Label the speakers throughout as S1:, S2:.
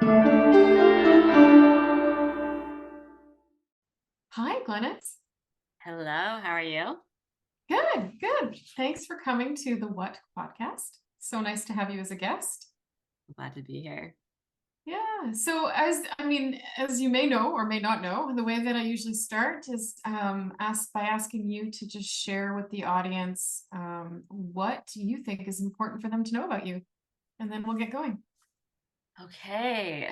S1: Hi, Glenyx.
S2: Hello, how are you?
S1: Good, good. Thanks for coming to the What podcast. So nice to have you as a guest.
S2: Glad to be here.
S1: Yeah. So as you may know or may not know, the way that I usually start is ask by asking you to just share with the audience what you think is important for them to know about you, and then we'll get going.
S2: Okay,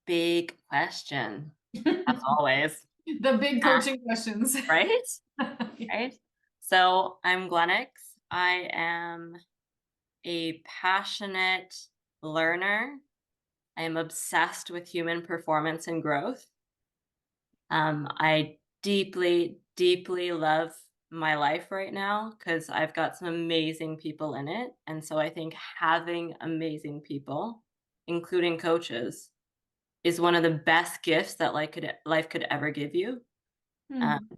S2: big question, as
S1: The
S2: always.
S1: big
S2: Uh,
S1: coaching questions.
S2: right? Right? So I'm Glenyx. I am a passionate learner. I am obsessed with human performance and growth. I deeply, deeply love my life right now because I've got some amazing people in it. And so I think having amazing people, including coaches, is one of the best gifts that life could ever give you. Um,
S1: Hmm.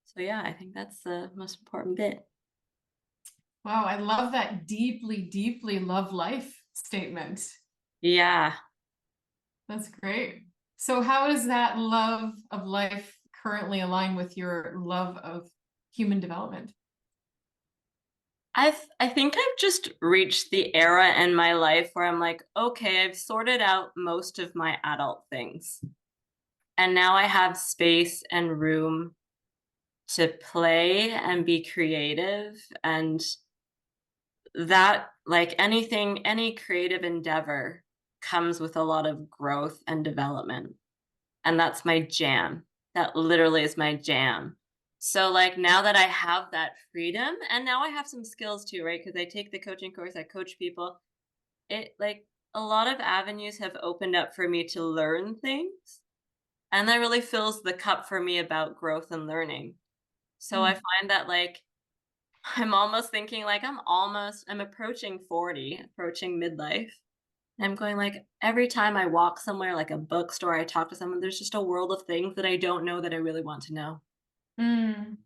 S2: so yeah, I think that's the most important bit.
S1: Wow, I love that deeply, deeply love life statement.
S2: Yeah.
S1: That's great. So how does that love of life currently align with your love of human development?
S2: I think I've just reached the era in my life where I'm like, okay, I've sorted out most of my adult things. And now I have space and room to play and be creative. And that, like anything, any creative endeavor comes with a lot of growth and development. And that's my jam. That literally is my jam. So like now that I have that freedom and now I have some skills too, right? Because I take the coaching course, I coach people. It like a lot of avenues have opened up for me to learn things. And that really fills the cup for me about growth and learning. So I
S1: Mm.
S2: find that like I'm almost thinking like I'm approaching 40, approaching midlife. I'm going like every time I walk somewhere, like a bookstore, I talk to someone, there's just a world of things that I don't know that I really want to know.
S1: Mm.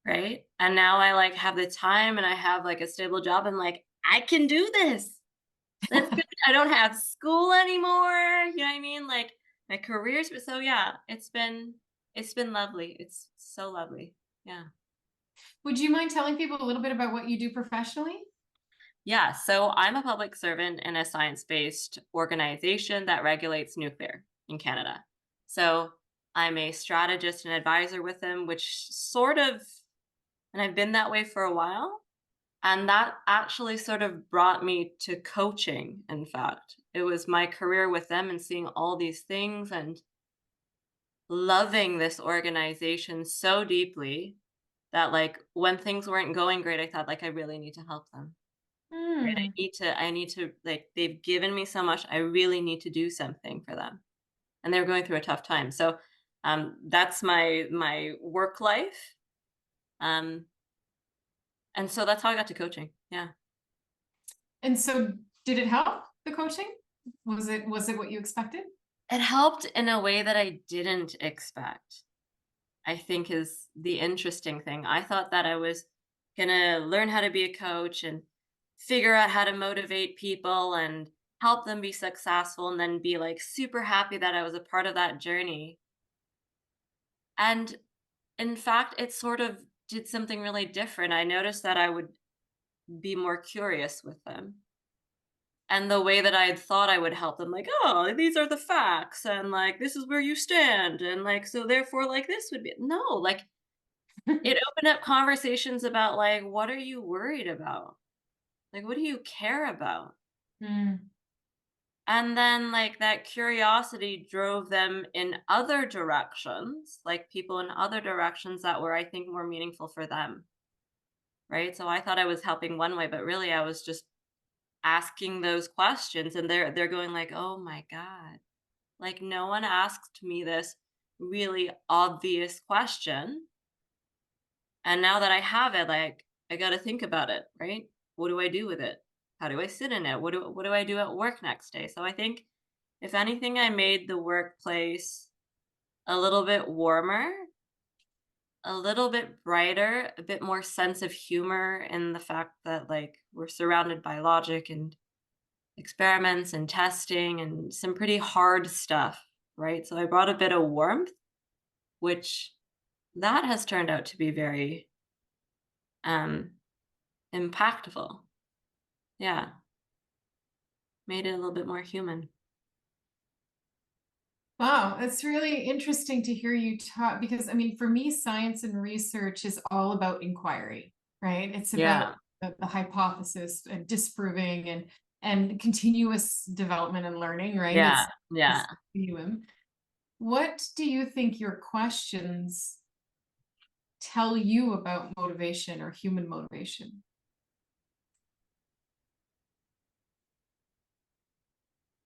S2: Right. And now I like have the time and I have like a stable job. And like, I can do this. That's good. I don't have school anymore. You know what I mean? Like my career's, so yeah, it's been lovely. It's so lovely. Yeah.
S1: Would you mind telling people a little bit about what you do professionally?
S2: Yeah, so I'm a public servant in a science-based organization that regulates nuclear in Canada. So I'm a strategist and advisor with them, which sort of, and I've been that way for a while. And that actually sort of brought me to coaching, in fact. It was my career with them and seeing all these things and loving this organization so deeply that like when things weren't going great, I thought like I really need to help them. Right,
S1: Mm.
S2: I need to like, they've given me so much, I really need to do something for them, and they're going through a tough time, so, that's my work life, um, and so that's how I got to coaching, yeah.
S1: And so did it help, the coaching? Was it what you expected?
S2: It helped in a way that I didn't expect, I think is the interesting thing. I thought that I was gonna learn how to be a coach and figure out how to motivate people and help them be successful and then be like super happy that I was a part of that journey. And in fact, it sort of did something really different. I noticed that I would be more curious with them. And the way that I had thought I would help them, like, oh, these are the facts, and like, this is where you stand, and like, so therefore, like, this would be no, like, it opened up conversations about like, what are you worried about? Like, what do you care about?
S1: Mm.
S2: And then like that curiosity drove them in other directions, like people in other directions that were, I think, more meaningful for them. Right? So I thought I was helping one way, but really I was just asking those questions and they're going like, "Oh my god. Like no one asked me this really obvious question. And now that I have it, like I got to think about it, right? What do I do with it? How do I sit in it? What do I do at work next day?" So I think if anything I made the workplace a little bit warmer, a little bit brighter, a bit more sense of humor in the fact that, like, we're surrounded by logic and experiments and testing and some pretty hard stuff, right? So I brought a bit of warmth, which that has turned out to be very um impactful. Yeah, made it a little bit more human.
S1: Wow, it's really interesting to hear you talk because I mean, for me, science and research is all about inquiry, right? It's about
S2: Yeah,
S1: the hypothesis and disproving and continuous development and learning, right?
S2: yeah,
S1: It's
S2: yeah.
S1: continuum. What do you think your questions tell you about motivation or human motivation?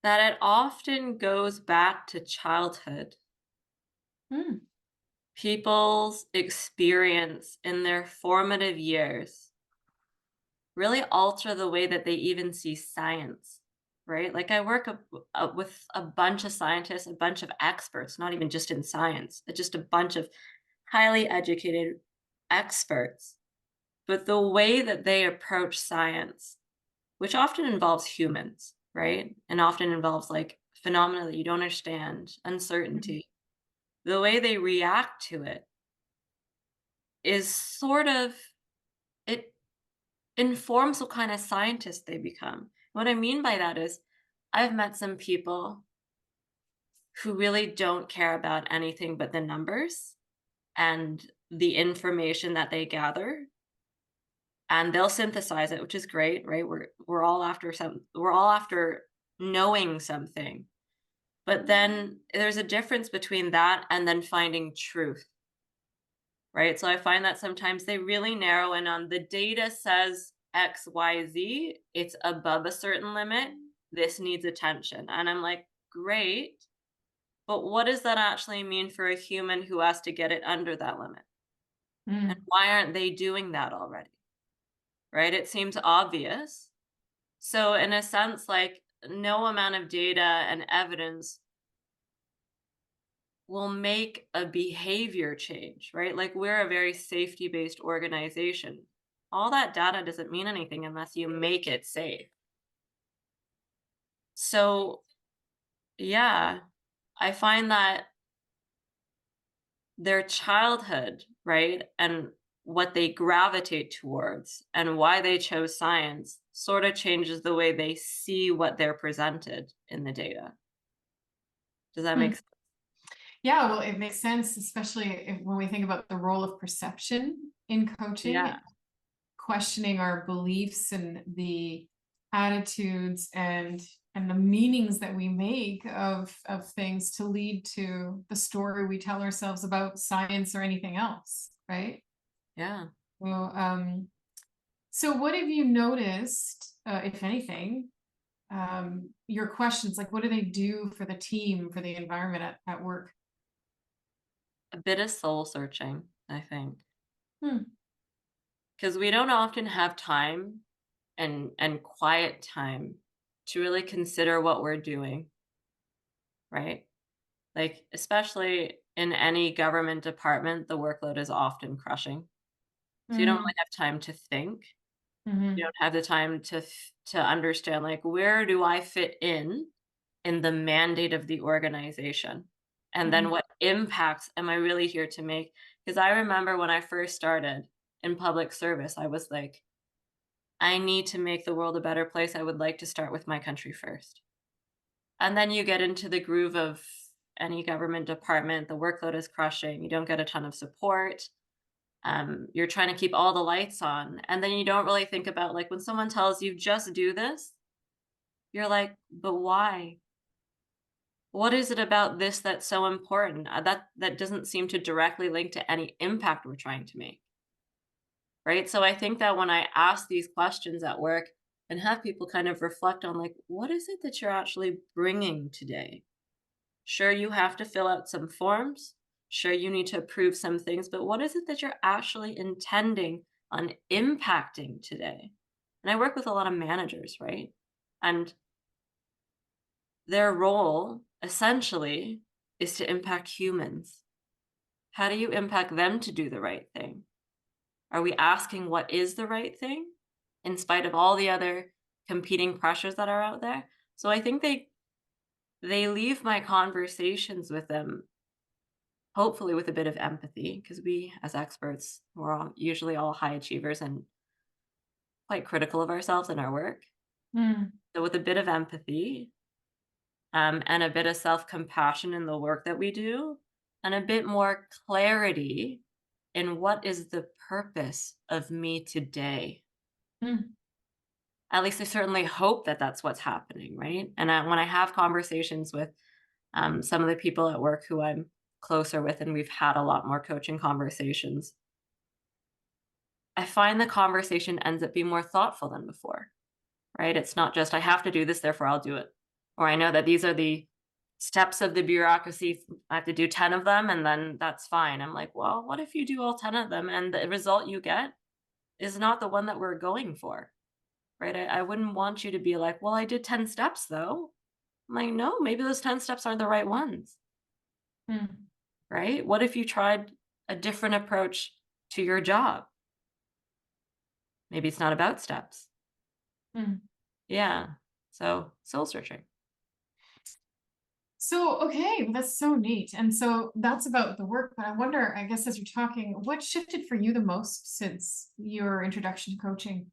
S2: That it often goes back to childhood.
S1: Hmm.
S2: People's experience in their formative years really alter the way that they even see science, right? Like I work with a bunch of scientists, a bunch of experts, not even just in science, but just a bunch of highly educated experts. But the way that they approach science, which often involves humans, right? And often involves like phenomena that you don't understand, uncertainty, the way they react to it is sort of, it informs what kind of scientist they become. What I mean by that is, I've met some people who really don't care about anything but the numbers and the information that they gather, and they'll synthesize it, which is great, right? We're all after knowing something. But then there's a difference between that and then finding truth, right? So I find that sometimes they really narrow in on the data says XYZ, it's above a certain limit. This needs attention. And I'm like, great. But what does that actually mean for a human who has to get it under that limit? And
S1: Hmm.
S2: why aren't they doing that already? Right? It seems obvious. So, in a sense, like no amount of data and evidence will make a behavior change, right? Like we're a very safety based organization. All that data doesn't mean anything unless you make it safe. So, yeah, I find that their childhood, right, and what they gravitate towards and why they chose science sort of changes the way they see what they're presented in the data. Does that
S1: Hmm.
S2: make sense?
S1: Yeah, well, it makes sense, especially when we think about the role of perception in
S2: Yeah,
S1: coaching, questioning our beliefs and the attitudes and the meanings that we make of things to lead to the story we tell ourselves about science or anything else, right?
S2: yeah.
S1: Well, so what have you noticed, if anything, your questions, like what do they do for the team, for the environment at work?
S2: A bit of soul searching, I think.
S1: Hmm.
S2: Because we don't often have time and quiet time to really consider what we're doing, right? Like, especially in any government department, the workload is often crushing. So you don't
S1: Mm-hmm.
S2: really have time to think. You
S1: Mm-hmm.
S2: don't have the time to understand, like, where do I fit in the mandate of the organization? And
S1: Mm-hmm.
S2: then what impacts am I really here to make? Because I remember when I first started in public service, I was like, I need to make the world a better place. I would like to start with my country first. And then you get into the groove of any government department, the workload is crushing, you don't get a ton of support. You're trying to keep all the lights on. And then you don't really think about like when someone tells you just do this, you're like, but why? What is it about this that's so important? That doesn't seem to directly link to any impact we're trying to make. Right. So I think that when I ask these questions at work and have people kind of reflect on, like, what is it that you're actually bringing today? Sure, you have to fill out some forms. Sure, you need to approve some things, but what is it that you're actually intending on impacting today? And I work with a lot of managers, right? And their role essentially is to impact humans. How do you impact them to do the right thing? Are we asking what is the right thing in spite of all the other competing pressures that are out there. So I think they leave my conversations with them hopefully with a bit of empathy, because we as experts, we're usually all high achievers and quite critical of ourselves and our work.
S1: Mm,
S2: So with a bit of empathy, and a bit of self-compassion in the work that we do, and a bit more clarity in what is the purpose of me today.
S1: mm,
S2: At least I certainly hope that that's what's happening, right? And when I have conversations with some of the people at work who I'm closer with, and we've had a lot more coaching conversations, I find the conversation ends up being more thoughtful than before, right? It's not just, I have to do this, therefore I'll do it. Or I know that these are the steps of the bureaucracy. I have to do 10 of them and then that's fine. I'm like, well, what if you do all 10 of them and the result you get is not the one that we're going for, right? I wouldn't want you to be like, well, I did 10 steps though. I'm like, no, maybe those 10 steps aren't the right ones,
S1: mm,
S2: right? What if you tried a different approach to your job? Maybe it's not about steps.
S1: mm.
S2: Yeah. So soul searching.
S1: So, okay, well, that's so neat. And so that's about the work, but I wonder, I guess, as you're talking, what shifted for you the most since your introduction to coaching?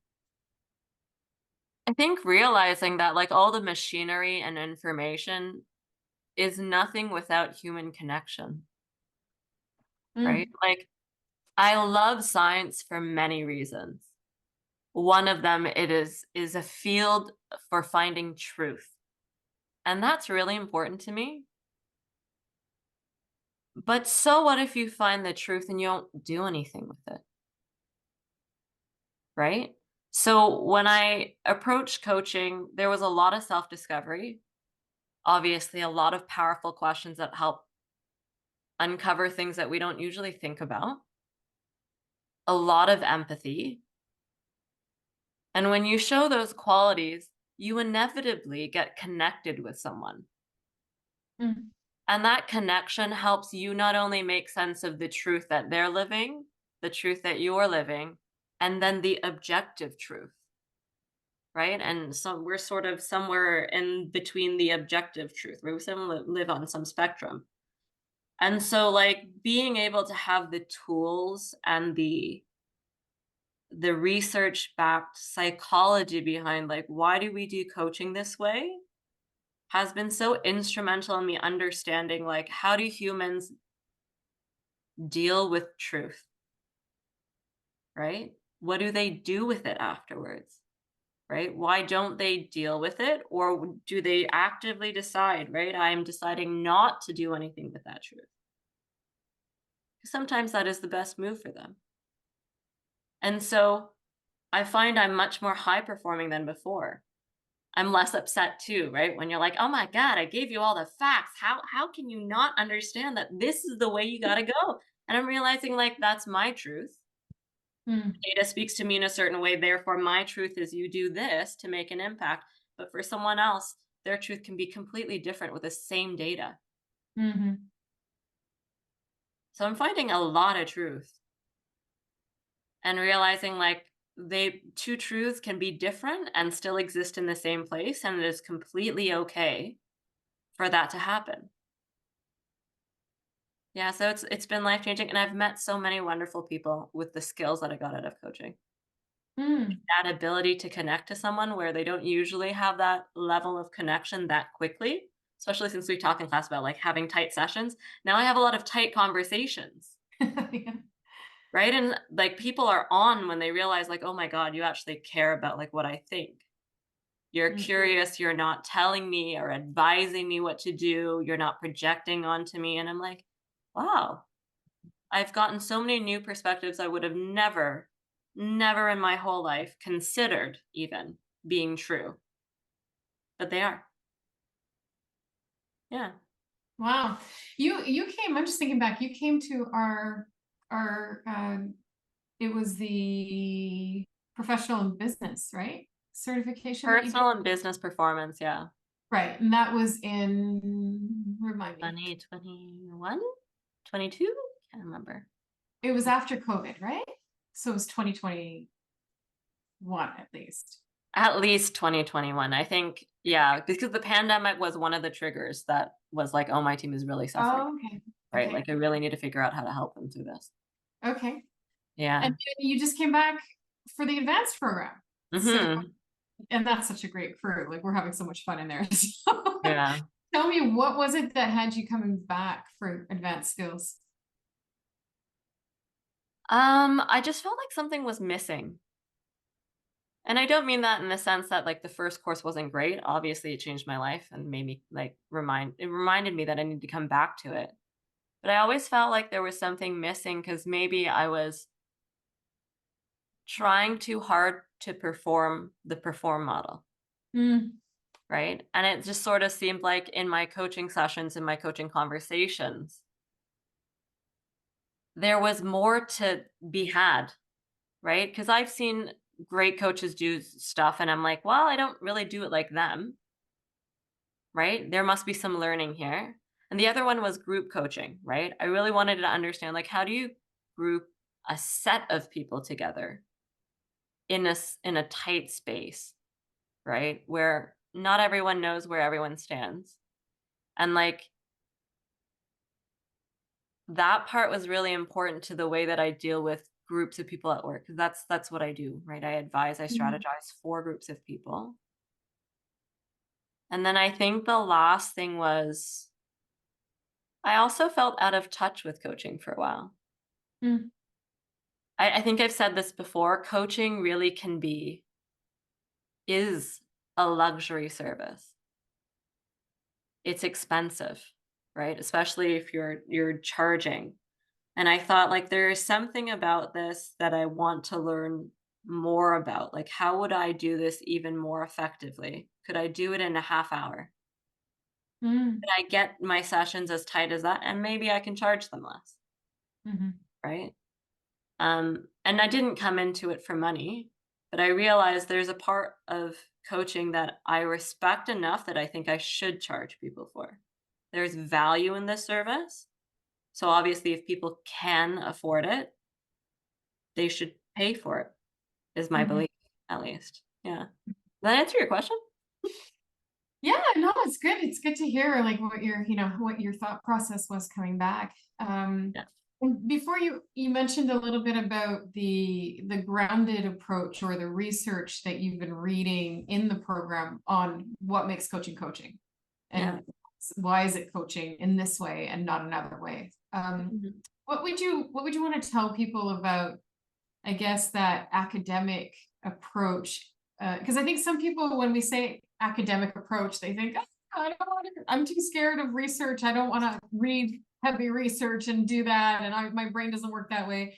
S2: I think realizing that like all the machinery and information is nothing without human connection, right?
S1: Mm,
S2: Like I love science for many reasons. One of them it is a field for finding truth. And that's really important to me. But so what if you find the truth and you don't do anything with it, right? So when I approached coaching, there was a lot of self-discovery, obviously a lot of powerful questions that help uncover things that we don't usually think about, a lot of empathy. And when you show those qualities, you inevitably get connected with someone.
S1: mm,
S2: And that connection helps you not only make sense of the truth that they're living, the truth that you're living, and then the objective truth, right? And so we're sort of somewhere in between the objective truth, where we live on some spectrum. And so, like, being able to have the tools and the research backed psychology behind like why do we do coaching this way has been so instrumental in me understanding like how do humans deal with truth, right? What do they do with it afterwards, right? Why don't they deal with it, or do they actively decide, right? I'm deciding not to do anything with that truth. Sometimes that is the best move for them. And so I find I'm much more high performing than before. I'm less upset too, right? When you're like, "Oh my god, I gave you all the facts. How can you not understand that this is the way you gotta go?" And I'm realizing, like, that's my truth.
S1: mm,
S2: Data speaks to me in a certain way, therefore my truth is you do this to make an impact. But for someone else, their truth can be completely different with the same data.
S1: mhm,
S2: So I'm finding a lot of truth and realizing, like, they two truths can be different and still exist in the same place, and it is completely okay for that to happen. Yeah, so it's been life-changing, and I've met so many wonderful people with the skills that I got out of coaching.
S1: mm.
S2: That ability to connect to someone where they don't usually have that level of connection that quickly, especially since we talk in class about, like, having tight sessions. Now I have a lot of tight conversations,
S1: Yeah.
S2: right? And, like, people are on when they realize, like, "Oh my god, you actually care about, like, what I think. You're
S1: Mm,
S2: curious, you're not telling me or advising me what to do, you're not projecting onto me," and I'm like, "Wow." I've gotten so many new perspectives I would have never in my whole life considered even being true, but they are. Yeah.
S1: wow. You came, I'm just thinking back, you came to our it was the professional and business, right? Certification that you did.
S2: Personal and business performance, yeah.
S1: Right. And that was in, remind me.
S2: 2021? 22? Can't remember.
S1: It was after COVID, right? So it was 2021 at least.
S2: At least 2021. I think, yeah, because the pandemic was one of the triggers that was like, "Oh, my team is really suffering,"
S1: Oh, okay.
S2: right?
S1: Okay.
S2: Like, I really need to figure out how to help them through this.
S1: Okay. And
S2: Yeah.
S1: then you just came back for the advanced program. So,
S2: Mhm.
S1: and that's such a great crew. Like we're having so much fun in there. So,
S2: Yeah.
S1: tell me, what was it that had you coming back for advanced skills?
S2: I just felt like something was missing. And I don't mean that in the sense that, like, the first course wasn't great. Obviously, it changed my life and made me, like, it reminded me that I need to come back to it. But I always felt like there was something missing because maybe I was trying too hard to perform the perform model,
S1: Mm,
S2: right? And it just sort of seemed like in my coaching sessions, in my coaching conversations, there was more to be had, right? Because I've seen great coaches do stuff and I'm like, well, I don't really do it like them, right? There must be some learning here. And the other one was group coaching, right? I really wanted to understand, like, how do you group a set of people together in in a tight space, right? Where not everyone knows where everyone stands. And like that part was really important to the way that I deal with groups of people at work, because that's what I do, right? I advise, I
S1: mm,
S2: strategize for groups of people. And then I think the last thing was I also felt out of touch with coaching for a while.
S1: mm,
S2: I think I've said this before, coaching really is a luxury service. It's expensive, right? Especially if you're charging. And I thought, like, there is something about this that I want to learn more about. Like, how would I do this even more effectively? Could I do it in a half hour?
S1: mm,
S2: Could I get my sessions as tight as that? And maybe I can charge them less,
S1: mhm,
S2: right? And I didn't come into it for money, but I realized there's a part of coaching that I respect enough that I think I should charge people for. There's value in this service. So obviously, if people can afford it, they should pay for it. Is my
S1: mhm.
S2: belief, at least. Yeah. Does that answer your question?
S1: Yeah, no, it's good. It's good to hear like what your, what your thought process was coming back.
S2: Yeah.
S1: And before you mentioned a little bit about the grounded approach or the research that you've been reading in the program on what makes coaching coaching
S2: Yeah.
S1: and why is it coaching in this way and not another way.
S2: Mhm.
S1: What would you want to tell people about, I guess, that academic approach? Because I think some people, when we say academic approach, they think, "Oh, I don't want to, I'm too scared of research. I don't want to read heavy research and do that. And my brain doesn't work that way."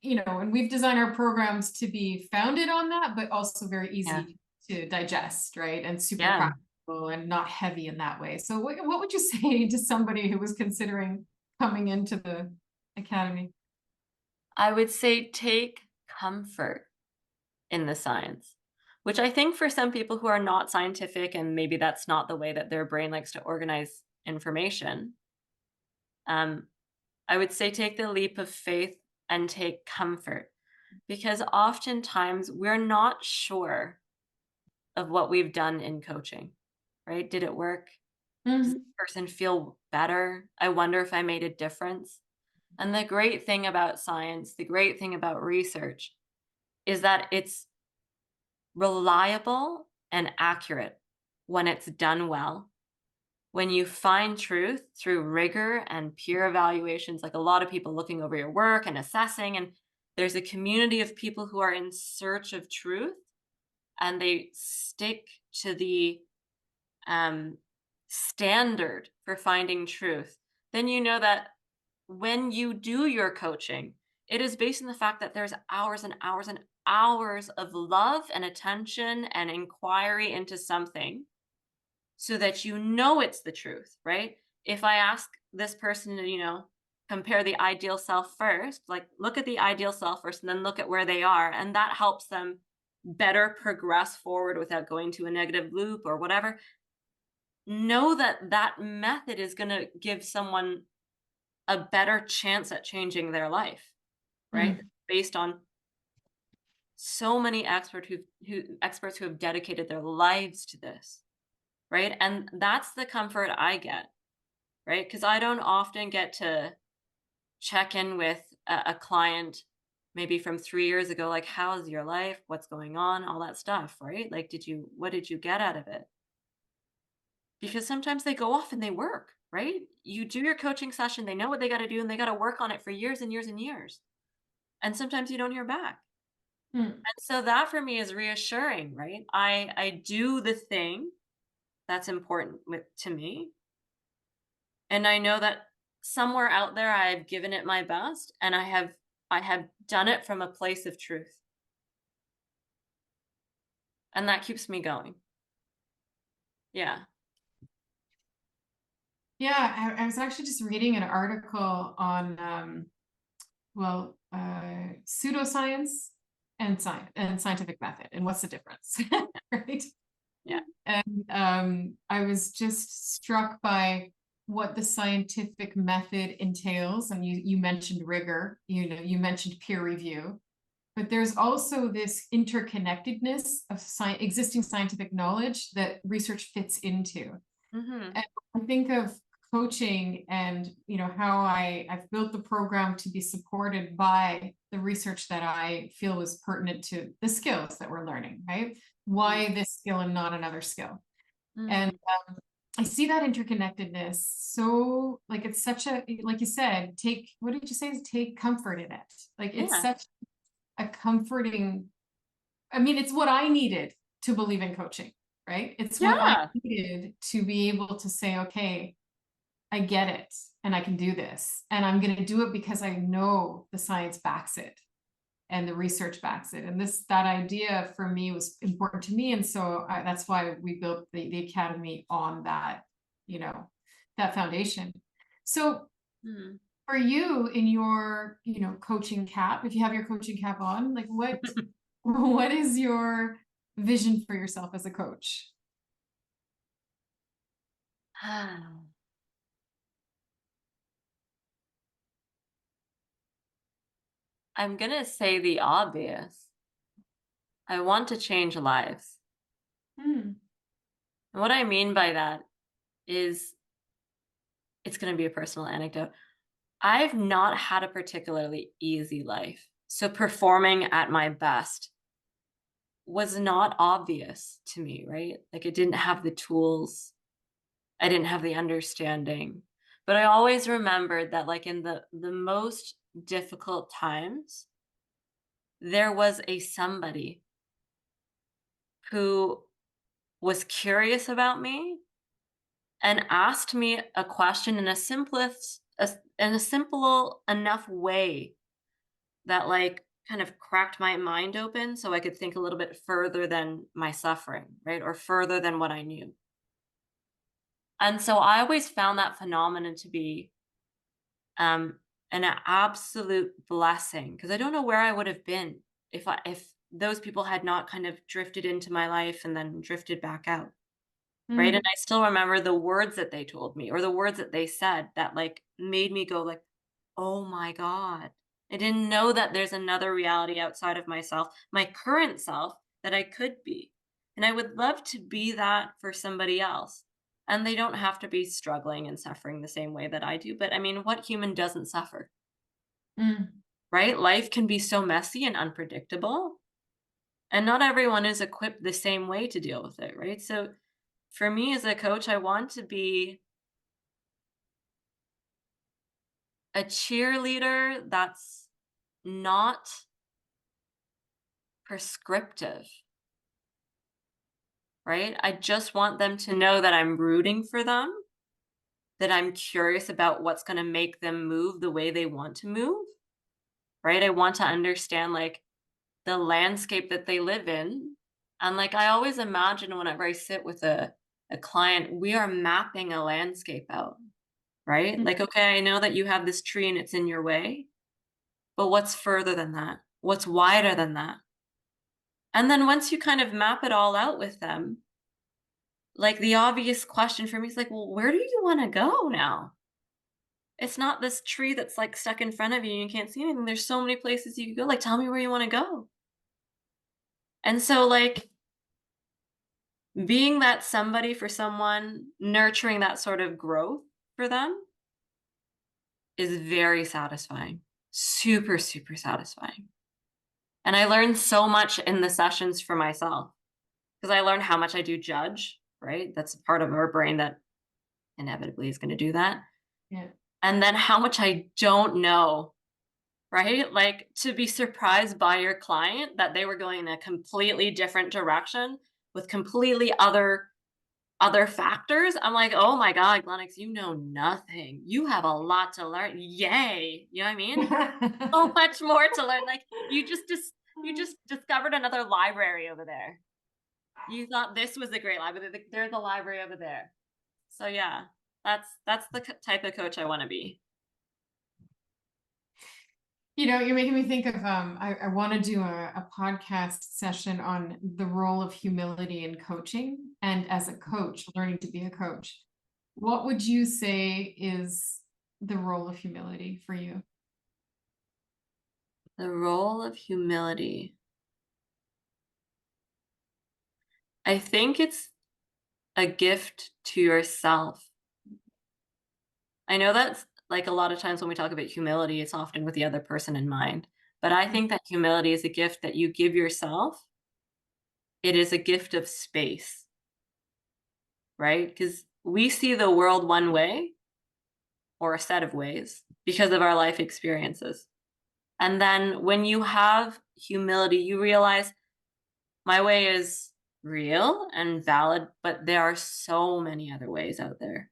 S1: And we've designed our programs to be founded on that, but also very
S2: Yeah.
S1: easy to digest, right? And super
S2: Yeah.
S1: practical and not heavy in that way. So what would you say to somebody who was considering coming into the academy?
S2: I would say take comfort in the science, which I think for some people who are not scientific and maybe that's not the way that their brain likes to organize information, um, I would say take the leap of faith and take comfort because oftentimes we're not sure of what we've done in coaching, right? Did it work? Does the
S1: Mhm.
S2: person feel better? I wonder if I made a difference. And the great thing about science, the great thing about research is that it's reliable and accurate when it's done well. When you find truth through rigor and peer evaluations, like a lot of people looking over your work and assessing, and there's a community of people who are in search of truth and they stick to the um, standard for finding truth, then you know that when you do your coaching, it is based on the fact that there's hours and hours and hours of love and attention and inquiry into something so that you know it's the truth, right? If I ask this person to, compare the ideal self first, like look at the ideal self first and then look at where they are, and that helps them better progress forward without going to a negative loop or whatever. Know that that method is going to give someone a better chance at changing their life, right?
S1: Mm.
S2: Based on so many experts who have dedicated their lives to this, right? And that's the comfort I get, right? Because I don't often get to check in with a client maybe from 3 years ago, like, how's your life? What's going on? All that stuff, right? Like, what did you get out of it? Because sometimes they go off and they work, right? You do your coaching session, they know what they got to do, and they got to work on it for years and years and years. And sometimes you don't hear back.
S1: Mm.
S2: And so that for me is reassuring, right? I do the thing that's important to me. And I know that somewhere out there I've given it my best, and I have done it from a place of truth. And that keeps me going. Yeah.
S1: Yeah, I was actually just reading an article on pseudoscience and science and scientific method, and what's the difference, right?
S2: Yeah.
S1: And I was just struck by what the scientific method entails. And you mentioned rigor, you mentioned peer review, but there's also this interconnectedness of existing scientific knowledge that research fits into.
S2: Mhm.
S1: And I think of coaching and how I've built the program to be supported by the research that I feel was pertinent to the skills that we're learning, right?
S2: Mm.
S1: Why this skill and not another skill? And
S2: Mm.
S1: I see that interconnectedness. So like it's such a, like you said, what did you say? Take comfort in it. Like it's
S2: Yeah.
S1: such a comforting, I mean, it's what I needed to believe in coaching, right? It's what I
S2: Yeah.
S1: needed to be able to say, okay, I get it and I can do this. And I'm going to do it because I know the science backs it and the research backs it. And that idea for me was important to me. And so that's why we built the academy on that foundation. So
S2: Mm.
S1: for you in your, coaching cap, if you have your coaching cap on, like what is your vision for yourself as a coach?
S2: I'm going to say the obvious. I want to change lives.
S1: Hmm.
S2: And what I mean by that is it's going to be a personal anecdote. I've not had a particularly easy life. So performing at my best was not obvious to me, right? Like I didn't have the tools, I didn't have the understanding. But I always remembered that like in the most difficult times, there was a somebody who was curious about me and asked me a question in a simple enough way that like kind of cracked my mind open so I could think a little bit further than my suffering, right? Or further than what I knew. And so I always found that phenomenon to be um an absolute blessing because I don't know where I would have been if those people had not kind of drifted into my life and then drifted back out. Right, and
S1: Mm.
S2: I still remember the words that they told me or the words that they said that, like, made me go like, "Oh my god." I didn't know that there's another reality outside of myself, my current self, that I could be, and I would love to be that for somebody else, and they don't have to be struggling and suffering the same way that I do, but, I mean, what human doesn't suffer,
S1: Mm.
S2: right? Life can be so messy and unpredictable, and not everyone is equipped the same way to deal with it, right? So, for me as a coach, I want to be a cheerleader that's not prescriptive, right? I just want them to know that I'm rooting for them, that I'm curious about what's going to make them move the way they want to move, right? I want to understand like the landscape that they live in. And like I always imagine whenever I sit with a client, we are mapping a landscape out, right?
S1: Mm.
S2: Like, okay, I know that you have this tree and it's in your way, but what's further than that? What's wider than that? And then once you kind of map it all out with them, like the obvious question for me is like, well, where do you want to go now? It's not this tree that's like stuck in front of you and you can't see anything. There's so many places you could go. Like, tell me where you want to go. And so, like, being that somebody for someone, nurturing that sort of growth for them is very satisfying. Super, super satisfying. And I learned so much in the sessions for myself because I learned how much I do judge, right? That's a part of our brain that inevitably is going to do that.
S1: Yeah.
S2: And then how much I don't know, right? Like to be surprised by your client that they were going in a completely different direction with completely other factors. I'm like, "Oh my god, Glenyx, you know nothing. You have a lot to learn. Yay." You know what I mean? So much more to learn. Like you just discovered another library over there. You thought this was a great library. There's a library over there. So yeah, that's the type of coach I want to be.
S1: You're making me think of I want to do a podcast session on the role of humility in coaching and as a coach, learning to be a coach. What would you say is the role of humility for you?
S2: The role of humility. I think it's a gift to yourself. I know that's like a lot of times when we talk about humility, it's often with the other person in mind. But I think that humility is a gift that you give yourself. It is a gift of space, right? Because we see the world one way or a set of ways because of our life experiences. And then when you have humility, you realize my way is real and valid, but there are so many other ways out there.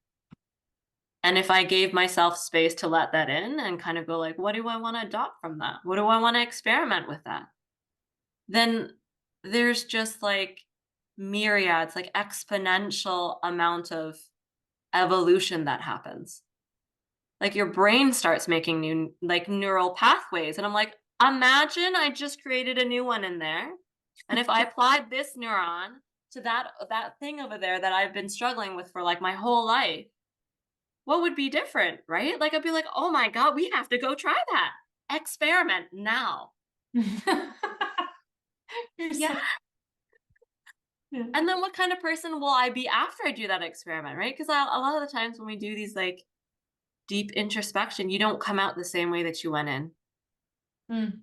S2: And if I gave myself space to let that in and kind of go like, what do I want to adopt from that? What do I want to experiment with that? Then there's just like myriads, like exponential amount of evolution that happens. Like your brain starts making new like neural pathways. And I'm like, imagine I just created a new one in there. And if I applied this neuron to that thing over there that I've been struggling with for like my whole life, what would be different, right? Like I'd be like, "Oh my god, we have to go try that. Experiment now."
S1: You're
S2: Yeah.
S1: so yeah.
S2: And then what kind of person will I be after I do that experiment, right? Because a lot of the times when we do these like deep introspection, you don't come out the same way that you went in.
S1: Mm.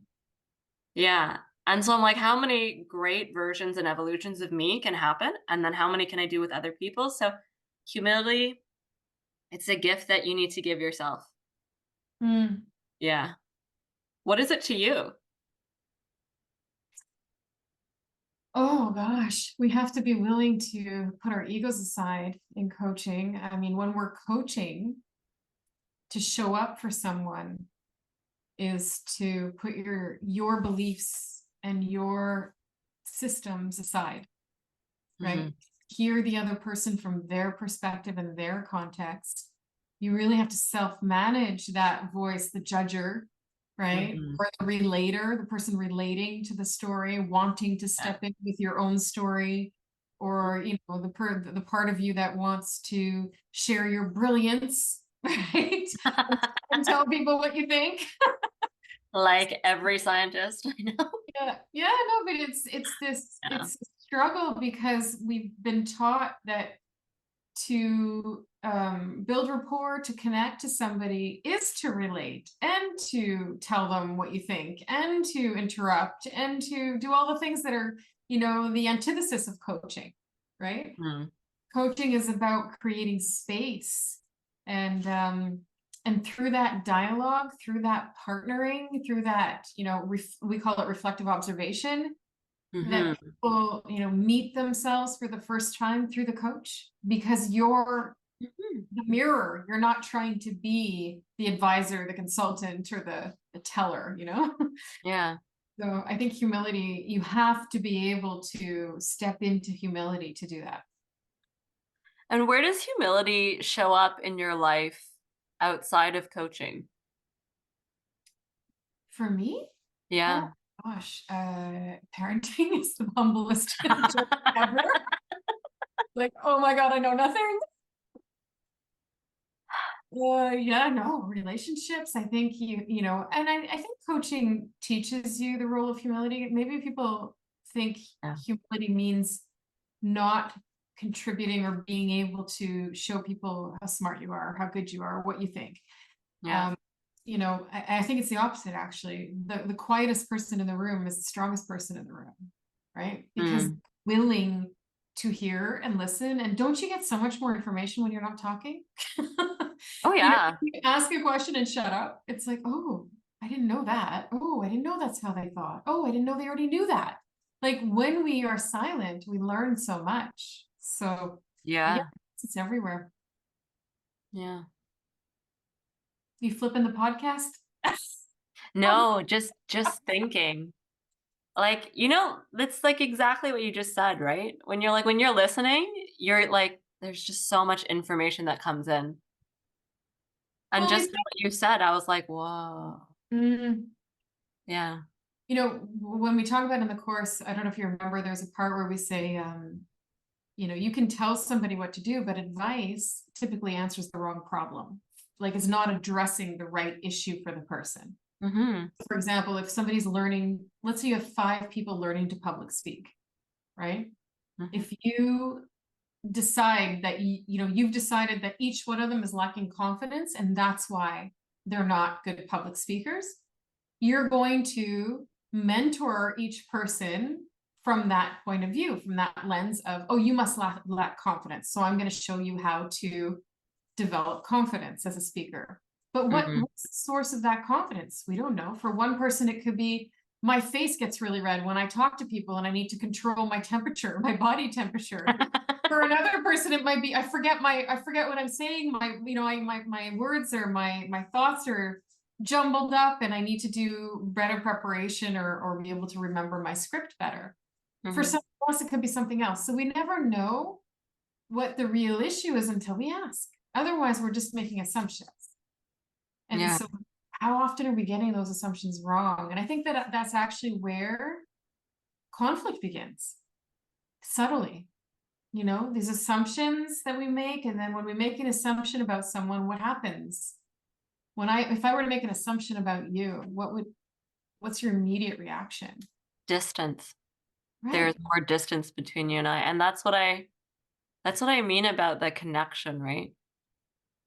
S2: Yeah. And so I'm like, how many great versions and evolutions of me can happen? And then how many can I do with other people? So humility, it's a gift that you need to give yourself.
S1: Mm.
S2: Yeah. What is it to you?
S1: Oh gosh, we have to be willing to put our egos aside in coaching. I mean, when we're coaching, to show up for someone is to put your beliefs and your systems aside,
S2: Mhm.
S1: right? Hear the other person from their perspective and their context. You really have to self-manage that voice, the judger, right?
S2: Mhm.
S1: Or the relator, the person relating to the story, wanting to
S2: Yeah.
S1: step in with your own story, or the part of you that wants to share your brilliance, right? And tell people what you think.
S2: Like every scientist I know.
S1: Yeah, no, but
S2: Yeah.
S1: it's a struggle because we've been taught that to build rapport, to connect to somebody is to relate and to tell them what you think and to interrupt and to do all the things that are, the antithesis of coaching, right?
S2: Mm.
S1: Coaching is about creating space and through that dialogue, through that partnering, through that, we call it reflective observation, that
S2: Mhm.
S1: people, meet themselves for the first time through the coach because you're
S2: Mhm.
S1: the mirror. You're not trying to be the advisor, the consultant, or the teller.
S2: Yeah.
S1: So I think humility, you have to be able to step into humility to do that.
S2: And where does humility show up in your life outside of coaching?
S1: For me, oh
S2: Yeah.
S1: gosh, parenting is the humblest job ever. Like, oh my God, I know nothing. Yeah, no, relationships. I think and I think coaching teaches you the role of humility. Maybe people think
S2: Yeah.
S1: humility means not contributing or being able to show people how smart you are, how good you are, what you think.
S2: Yeah.
S1: I think it's the opposite, actually. The quietest person in the room is the strongest person in the room, right? Because willing to hear and listen. And don't you get so much more information when you're not talking?
S2: Oh, yeah.
S1: You ask a question and shut up. It's like, oh, I didn't know that. Oh, I didn't know that's how they thought. Oh, I didn't know they already knew that. Like when we are silent, we learn so much. So yeah,
S2: Yeah.
S1: it's everywhere.
S2: Yeah.
S1: You flipping the podcast?
S2: No, just thinking. Like, that's like exactly what you just said, right? When you're listening, you're like, there's just so much information that comes in. And
S1: Well,
S2: just what you said, I was like, whoa.
S1: mm,
S2: Yeah.
S1: when we talk about in the course, I don't know if you remember, there's a part where we say, you can tell somebody what to do, but advice typically answers the wrong problem. Like it's not addressing the right issue for the person.
S2: Mm-hmm.
S1: For example, if somebody's learning, let's say you have 5 people learning to public speak, right?
S2: Mm-hmm.
S1: If you decide that you've decided that each one of them is lacking confidence and that's why they're not good public speakers, you're going to mentor each person from that point of view, from that lens of, oh, you must lack confidence, so I'm going to show you how to develop confidence as a speaker. But
S2: Mm-hmm.
S1: what's the source of that confidence? We don't know. For one person, it could be my face gets really red when I talk to people and I need to control my temperature, my body temperature. For another person, it might be I forget what I'm saying. My words or my thoughts are jumbled up and I need to do better preparation or be able to remember my script better. For
S2: Mm-hmm.
S1: someone else, it could be something else. So we never know what the real issue is until we ask. Otherwise, we're just making assumptions. And
S2: Yeah.
S1: so how often are we getting those assumptions wrong? And I think that that's actually where conflict begins, subtly. These assumptions that we make, and then when we make an assumption about someone, what happens? If I were to make an assumption about you, what's your immediate reaction?
S2: Distance. There's
S1: Right.
S2: more distance between you and I. And that's what I mean about the connection, right?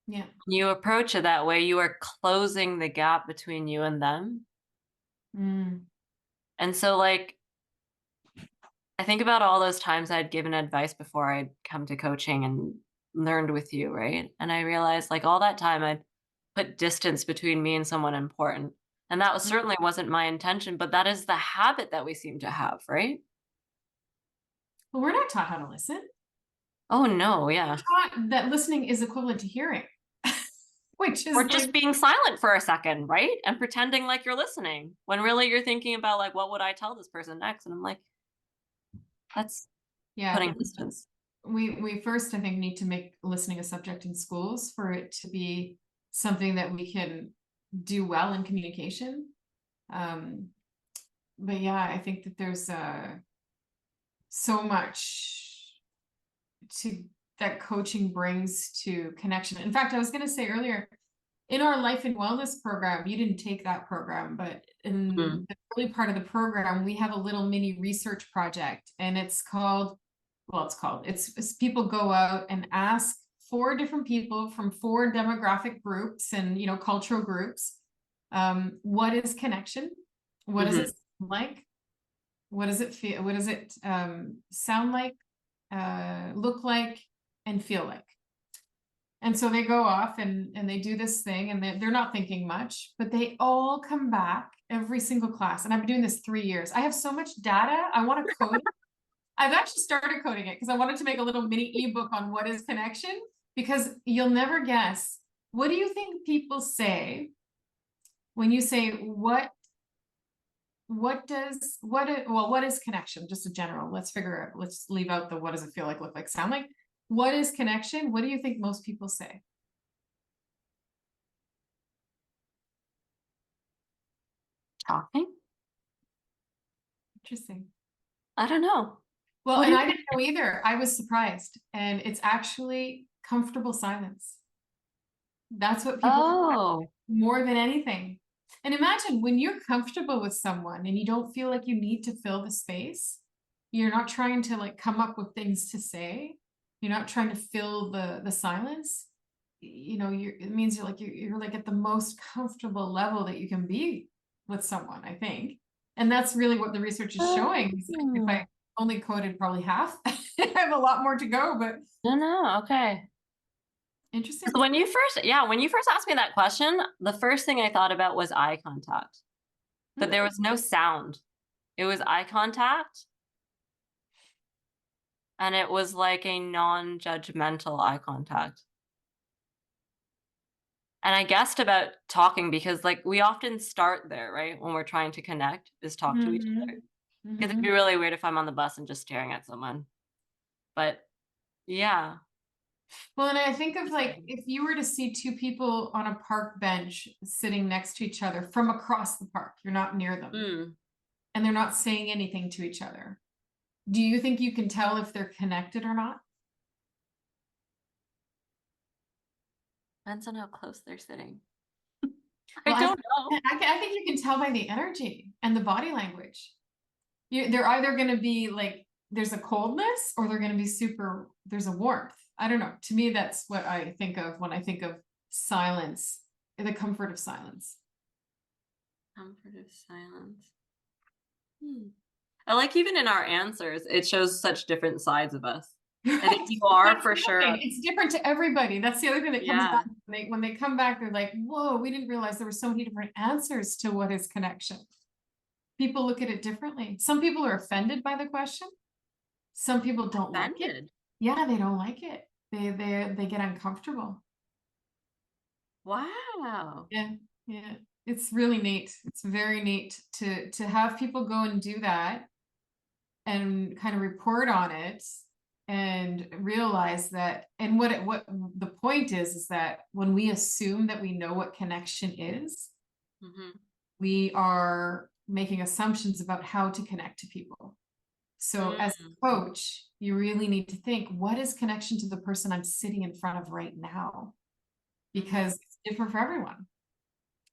S1: Yeah.
S2: When you approach it that way, you are closing the gap between you and them.
S1: Mm.
S2: And so like I think about all those times I'd given advice before I'd come to coaching and learned with you, right? And I realized like all that time I'd put distance between me and someone important. And that was certainly wasn't my intention, but that is the habit that we seem to have, right?
S1: But we're not taught how to listen.
S2: Oh no,
S1: We're
S2: yeah.
S1: taught that listening is equivalent to hearing, which is
S2: Or
S1: like,
S2: just being silent for a second, right? And pretending like you're listening when really you're thinking about like, what would I tell this person next? And I'm like, that's
S1: yeah,
S2: putting distance.
S1: we first, I think, need to make listening a subject in schools for it to be something that we can do well in communication. But yeah, I think that there's so much to that coaching brings to connection. In fact, I was going to say earlier, in our life and wellness program, you didn't take that program, but
S2: Mm-hmm.
S1: in the early part of the program, we have a little mini research project, and it's people go out and ask 4 different people from 4 demographic groups and cultural groups, what is connection? What does
S2: Mm-hmm.
S1: it sound like? What does it feel? What does it sound like? Look like and feel like? And so they go off and they do this thing and they're not thinking much, but they all come back every single class. And I've been doing this 3 years. I have so much data. I want to code it. I've actually started coding it because I wanted to make a little mini ebook on what is connection, because you'll never guess. What do you think people say when you say what is connection? Just a general. Let's leave out the what does it feel like, look like, sound like. What is connection? What do you think most people say?
S2: Talking?
S1: Interesting.
S2: I don't know.
S1: Well,
S2: What do
S1: and
S2: you
S1: I
S2: think?
S1: didn't know either. I was surprised. And it's actually comfortable silence. That's what people
S2: Oh,
S1: more than anything. And imagine when you're comfortable with someone and you don't feel like you need to fill the space. You're not trying to like come up with things to say. You're not trying to fill the silence. You know, it means you're like at the most comfortable level that you can be with someone, I think. And that's really what the research is showing. If I only coded probably half, I have a lot more to go, but
S2: No, okay.
S1: interesting.
S2: So when you first asked me that question, the first thing I thought about was eye contact. But there was no sound. It was eye contact. And it was like a non-judgmental eye contact. And I guessed about talking because like we often start there, right? When we're trying to connect, is talk to each other. Because it'd be really weird if I'm on the bus and just staring at someone. But yeah.
S1: Well, and I think of like if you were to see two people on a park bench sitting next to each other from across the park, you're not near them, and they're not saying anything to each other. Do you think you can tell if they're connected or not?
S2: Depends on how close they're sitting.
S1: Well,
S2: I don't know.
S1: I think you can tell by the energy and the body language. They're either going to be like there's a coldness or they're going to be there's a warmth. I don't know. To me, that's what I think of when I think of silence, the comfort of silence.
S2: Comfort of silence. I like even in our answers, it shows such different sides of us. I think people are for sure.
S1: It's different to everybody. That's the other thing that comes back. When they come back, they're like, whoa, we didn't realize there were so many different answers to what is connection. People look at it differently. Some people are offended by the question. Some people don't like it. Yeah, they don't like it. They get uncomfortable.
S2: Wow.
S1: Yeah, yeah. It's really neat. It's very neat to have people go and do that and kind of report on it and realize that, and what the point is that when we assume that we know what connection is, we are making assumptions about how to connect to people. So as a coach, you really need to think, what is connection to the person I'm sitting in front of right now? Because it's different for everyone.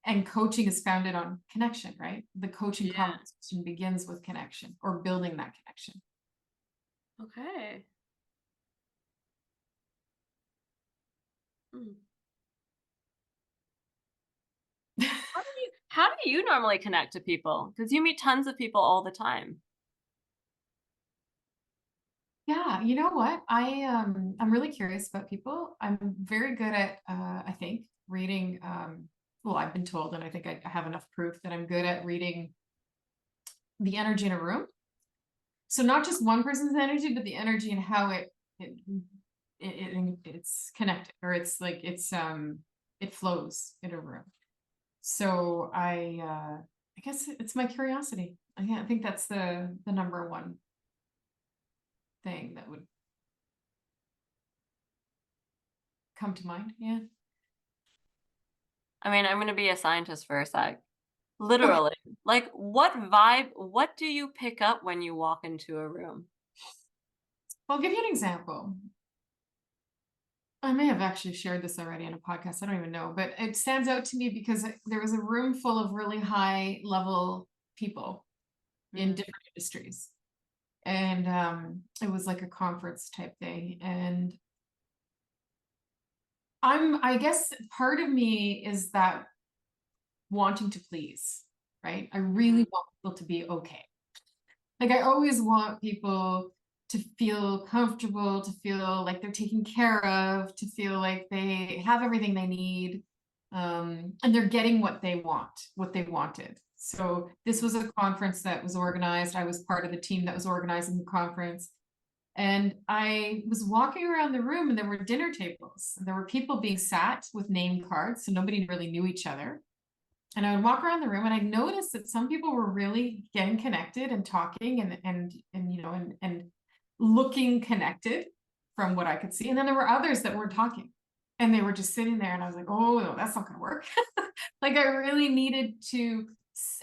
S1: And coaching is founded on connection, right? The coaching conversation begins with connection or building that connection.
S2: Okay. How do you normally connect to people? Because you meet tons of people all the time.
S1: Yeah, you know what? I'm really curious about people. I'm very good at I think reading well, I've been told, and I think I have enough proof that I'm good at reading the energy in a room. So not just one person's energy, but the energy and how it's connected, or it's like it flows in a room. So I guess it's my curiosity. I think that's the number one thing that would come to mind. Yeah.
S2: I mean, I'm going to be a scientist for a sec. Literally. Like, what do you pick up when you walk into a room?
S1: I'll give you an example. I may have actually shared this already in a podcast. I don't even know, but it stands out to me because there was a room full of really high level people in different industries. And it was like a conference type thing. And I guess part of me is that wanting to please, right? I really want people to be okay. Like I always want people to feel comfortable, to feel like they're taken care of, to feel like they have everything they need, and they're getting what they want, what they wanted. So this was a conference that was organized. I was part of the team that was organizing the conference. And I was walking around the room and there were dinner tables. And there were people being sat with name cards, so nobody really knew each other. And I would walk around the room and I noticed that some people were really getting connected and talking and you know and looking connected from what I could see. And then there were others that weren't talking and they were just sitting there and I was like, oh no, that's not gonna work. Like I really needed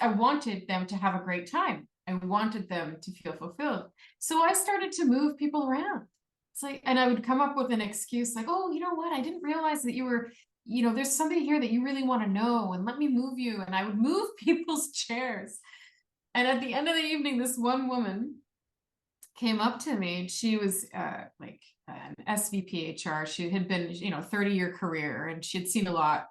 S1: I wanted them to have a great time. I wanted them to feel fulfilled. So I started to move people around. It's like, and I would come up with an excuse like, oh, you know what? I didn't realize that you were, you know, there's somebody here that you really want to know, and let me move you. And I would move people's chairs. And at the end of the evening, this one woman came up to me, and she was like an SVP HR. She had been, 30-year career, and she had seen a lot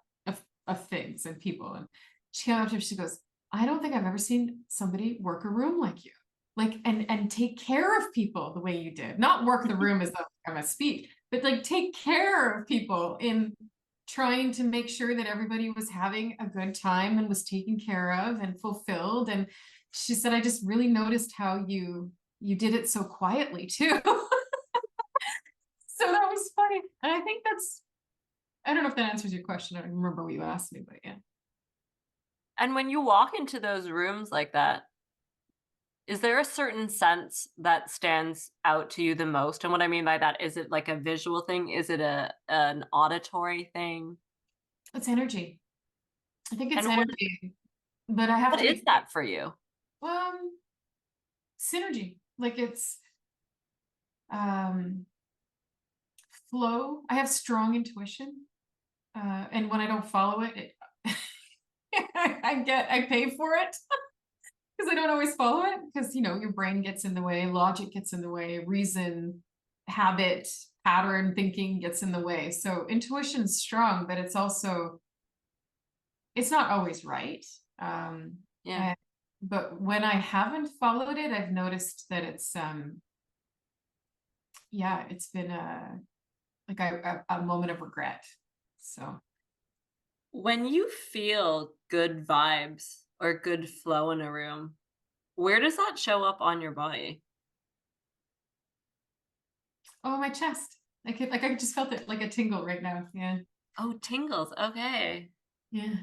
S1: of things and people. And she came up to me, she goes, I don't think I've ever seen somebody work a room like you. Like, and take care of people the way you did. Not work the room as though I'm a speak, but like take care of people in trying to make sure that everybody was having a good time and was taken care of and fulfilled. And she said, I just really noticed how you did it so quietly too. So that was funny. And I think I don't know if that answers your question. I don't remember what you asked me, but yeah.
S2: And when you walk into those rooms like that, is there a certain sense that stands out to you the most? And what I mean by that, is it like a visual thing? Is it an auditory thing?
S1: It's energy. I think it's
S2: And
S1: energy, but I have
S2: what
S1: to
S2: is
S1: be
S2: that for you?
S1: um synergy. Like it's um flow. I have strong intuition. And when I don't follow it, I pay for it because I don't always follow it because your brain gets in the way, logic gets in the way, reason, habit, pattern thinking gets in the way. So intuition's strong, but it's not always right.
S2: Yeah.
S1: And, but when I haven't followed it, I've noticed that it's yeah, it's been like a moment of regret. So
S2: When you feel good vibes or good flow in a room, where does that show up on your body?
S1: oh, my chest. I just felt it like a tingle right now. Yeah.
S2: Oh, tingles. Okay.
S1: Yeah.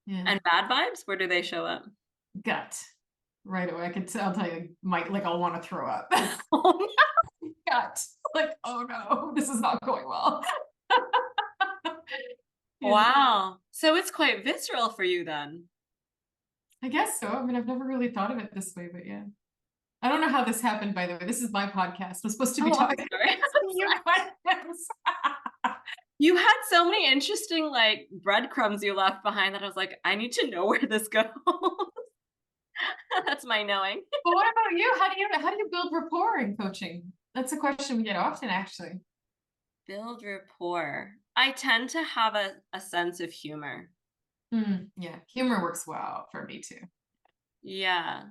S1: Yeah.
S2: And bad vibes, where do they show up?
S1: Gut. Right away. I'll tell you, Mike, like I'll want to throw up. Gut. Like, oh no, this is not going well. Yeah.
S2: Wow. So it's quite visceral for you then.
S1: I guess so. I mean, I've never really thought of it this way, but yeah. I don't know how this happened, by the way. This is my podcast. I'm supposed to be
S2: Oh, I'm
S1: talking
S2: sorry.
S1: to you questions.
S2: You had so many interesting like breadcrumbs you left behind that I was like, I need to know where this goes. That's my knowing.
S1: But what about you? How do you build rapport in coaching? That's a question we get often, actually.
S2: Build rapport. I tend to have a sense of humor.
S1: Yeah, humor works well for me too.
S2: Yeah.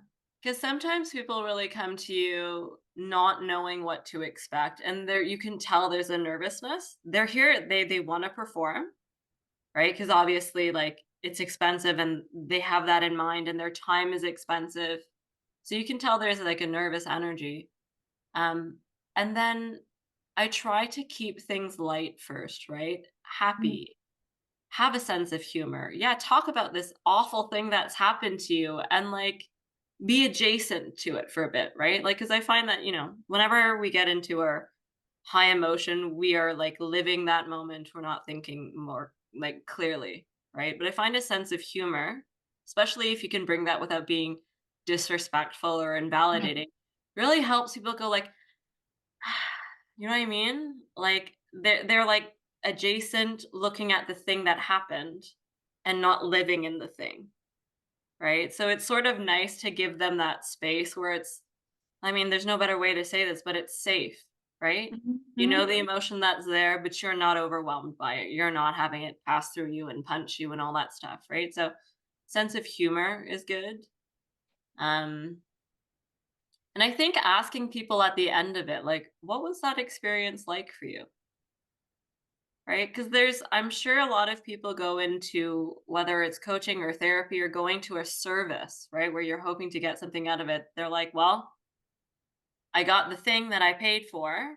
S2: Because sometimes people really come to you not knowing what to expect. And there you can tell there's a nervousness. They're here, they want to perform, right? Because obviously, like it's expensive and they have that in mind and their time is expensive. So you can tell there's like a nervous energy. Um, and then I try to keep things light first, right?
S1: Mm,
S2: Happy, have a sense of humor. Yeah, talk about this awful thing that's happened to you and like be adjacent to it for a bit, right? Like, because I find that, whenever we get into our high emotion, we are like living that moment. We're not thinking more like clearly, right? But I find a sense of humor, especially if you can bring that without being disrespectful or
S1: yeah.
S2: invalidating, really helps people go like, you know what I mean? Like they're like adjacent looking at the thing that happened and not living in the thing, right? So it's sort of nice to give them that space where it's I mean, there's no better way to say this, but it's safe, right?
S1: Mhm,
S2: You know
S1: mhm.
S2: the emotion that's there, but you're not overwhelmed by it. You're not having it pass through you and punch you and all that stuff, right? So sense of humor is good. Um, and I think asking people at the end of it, like, what was that experience like for you? Right? Because I'm sure a lot of people go into whether it's coaching or therapy or going to a service, right? Where you're hoping to get something out of it. They're like, well, I got the thing that I paid for.